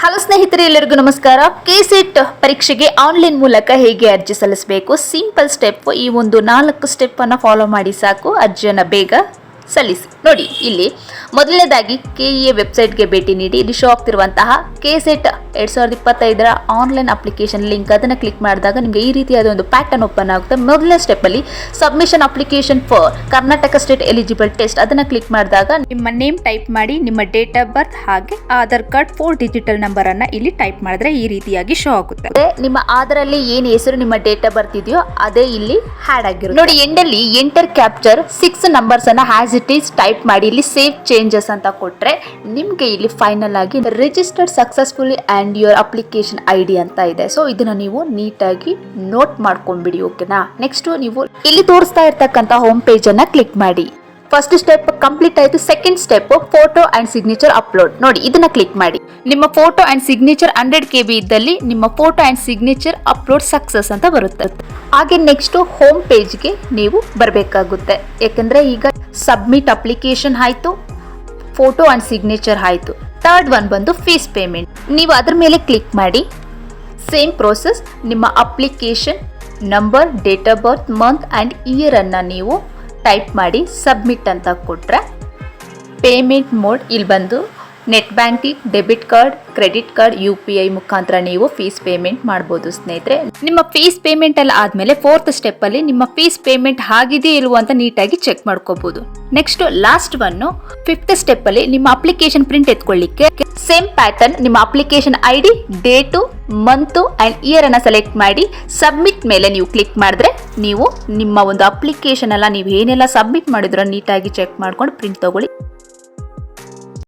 Hello ಸ್ನೇಹಿತರೆ, ಎಲ್ಲರಿಗೂ ನಮಸ್ಕಾರ. ಕೆಸೆಟ್ ಪರೀಕ್ಷೆಗೆ ಆನ್ಲೈನ್ ಮೂಲಕ ಹೇಗೆ ಅರ್ಜಿ ಸಲ್ಲಿಸಬೇಕು, ಸಿಂಪಲ್ ಸ್ಟೆಪ್. ಈ ಒಂದು 4 ಸ್ಟೆಪ್ ಅನ್ನು ಫಾಲೋ ಮಾಡಿ ಸಾಕು, ಅರ್ಜಿಯನ್ನು ಬೇಗ ಸಲ್ಲಿಸಿ. ನೋಡಿ, ಇಲ್ಲಿ ಮೊದಲನೇದಾಗಿ ಕೆಇಎ ವೆಬ್ಸೈಟ್ಗೆ ಭೇಟಿ ನೀಡಿ ಇಲ್ಲಿ ಶೋ ಆಗ್ತಿರುವಂತಹ ಕೆಸೆಟ್ 2025 ಆನ್ಲೈನ್ ಅಪ್ಲಿಕೇಶನ್ ಲಿಂಕ್ ಅದನ್ನು ಕ್ಲಿಕ್ ಮಾಡಿದಾಗ ನಿಮಗೆ ಈ ರೀತಿಯಾದ ಒಂದು ಪ್ಯಾಟರ್ನ್ ಓಪನ್ ಆಗುತ್ತೆ. ಮೊದಲನೇ ಸ್ಟೆಪ್ ಅಲ್ಲಿ submission application for Karnataka state eligible test ಅದನ್ನು ಕ್ಲಿಕ್ ಮಾಡಿದಾಗ ನಿಮ್ಮ ನೇಮ್ ಟೈಪ್ ಮಾಡಿ, ನಿಮ್ಮ ಡೇಟ್ ಆಫ್ ಬರ್ತ್ ಹಾಗೆ ಆಧಾರ್ ಕಾರ್ಡ್ 4 ಡಿಜಿಟಲ್ ನಂಬರ್ ಅನ್ನ ಇಲ್ಲಿ ಟೈಪ್ ಮಾಡಿದ್ರೆ ಈ ರೀತಿಯಾಗಿ ಶೋ ಆಗುತ್ತೆ. ನಿಮ್ಮ ಆಧಾರ್ ಅಲ್ಲಿ ಏನು ಹೆಸರು ನಿಮ್ಮ ಡೇಟ್ ಆಫ್ ಬರ್ತ್ ಇದೆಯೋ ಅದೇ ಇಲ್ಲಿ ಹ್ಯಾಡ್ ಆಗಿರುತ್ತೆ. ನೋಡಿ, ಎಂಡಲ್ಲಿ ಎಂಟರ್ ಕ್ಯಾಪ್ಚರ್ 6 ನಂಬರ್ಸ್ ಅನ್ನ ಹ್ಯಾಸ್ ಇಟ್ ಈಸ್ ಟೈಪ್ ಮಾಡಿ ಇಲ್ಲಿ ಸೇವ್ ಚೇಂಜಸ್ ಅಂತ ಕೊಟ್ರೆ ನಿಮ್ಗೆ ಇಲ್ಲಿ ಫೈನಲ್ ಆಗಿ registered successfully and your application ID ಅಂತ ಇದೆ. ಸೊ ಇದನ್ನ ನೀವು ನೀಟಾಗಿ ನೋಟ್ ಮಾಡ್ಕೊಂಡ್ಬಿಡಿ, ಓಕೆನಾ. ನೆಕ್ಸ್ಟ್ ನೀವು ಇಲ್ಲಿ ತೋರಿಸ್ತಾ ಇರ್ತಕ್ಕಂಥ ಹೋಮ್ ಪೇಜ್ ಅನ್ನ ಕ್ಲಿಕ್ ಮಾಡಿ. ಫಸ್ಟ್ ಸ್ಟೆಪ್ ಕಂಪ್ಲೀಟ್ ಆಯ್ತು. Second step photo and signature upload. ನೋಡಿ, ಇದನ್ನ ಕ್ಲಿಕ್ ಮಾಡಿ. ನಿಮ್ಮ ಫೋಟೋ ಅಂಡ್ ಸಿಗ್ನೇಚರ್ 100 KB ಇದ್ದಲ್ಲಿ ನಿಮ್ಮ photo and signature upload success ಅಂತ ಬರುತ್ತೆ. ಹಾಗೆ ನೆಕ್ಸ್ಟ್ ಹೋಮ್ ಪೇಜ್ಗೆ ನೀವು ಬರಬೇಕಾಗುತ್ತೆ. ಯಾಕಂದ್ರೆ ಈಗ ಸಬ್ಮಿಟ್ ಅಪ್ಲಿಕೇಶನ್ ಆಯ್ತು, ಫೋಟೋ ಅಂಡ್ ಸಿಗ್ನೇಚರ್ ಆಯ್ತು. ಥರ್ಡ್ ಒನ್ ಬಂದು ಫೀಸ್ ಪೇಮೆಂಟ್. ನೀವು ಅದ್ರ ಮೇಲೆ ಕ್ಲಿಕ್ ಮಾಡಿ. ಸೇಮ್ ಪ್ರೋಸೆಸ್, ನಿಮ್ಮ application number, date of birth, month and year ಅನ್ನ ನೀವು ಟೈಪ್ ಮಾಡಿ ಸಬ್ಮಿಟ್ ಅಂತ ಕೊಟ್ರೆ ಪೇಮೆಂಟ್ ಮೋಡ್ ಇಲ್ಲಿ ಬಂದು net banking, debit card, credit card, UPI ಮುಖಾಂತರ ನೀವು ಫೀಸ್ ಪೇಮೆಂಟ್ ಮಾಡಬಹುದು. ಸ್ನೇಹಿತರೆ, ನಿಮ್ಮ ಫೀಸ್ ಪೇಮೆಂಟ್ ಎಲ್ಲ ಆದ್ಮೇಲೆ 4th ಸ್ಟೆಪ್ ಅಲ್ಲಿ ನಿಮ್ಮ ಫೀಸ್ ಪೇಮೆಂಟ್ ಆಗಿದೆ ಇಲ್ವೋ ಅಂತ ನೀಟಾಗಿ ಚೆಕ್ ಮಾಡ್ಕೋಬಹುದು. Next last one 5th step ಅಲ್ಲಿ ನಿಮ್ಮ ಅಪ್ಲಿಕೇಶನ್ ಪ್ರಿಂಟ್ ಎತ್ಕೊಳ್ಳಿಕ್ಕೆ ಸೇಮ್ ಪ್ಯಾಟರ್ನ್, ನಿಮ್ಮ application ID, date, month and year ಅನ್ನ ಸೆಲೆಕ್ಟ್ ಮಾಡಿ ಸಬ್ಮಿಟ್ ಮೇಲೆ ನೀವು ಕ್ಲಿಕ್ ಮಾಡಿದ್ರೆ ನೀವು ನಿಮ್ಮ ಒಂದು ಅಪ್ಲಿಕೇಶನ್ ಎಲ್ಲ ನೀವು ಏನೆಲ್ಲ ಸಬ್ಮಿಟ್ ಮಾಡಿದ್ರೋ ನೀಟಾಗಿ ಚೆಕ್ ಮಾಡ್ಕೊಂಡು ಪ್ರಿಂಟ್ ತಗೊಳ್ಳಿ.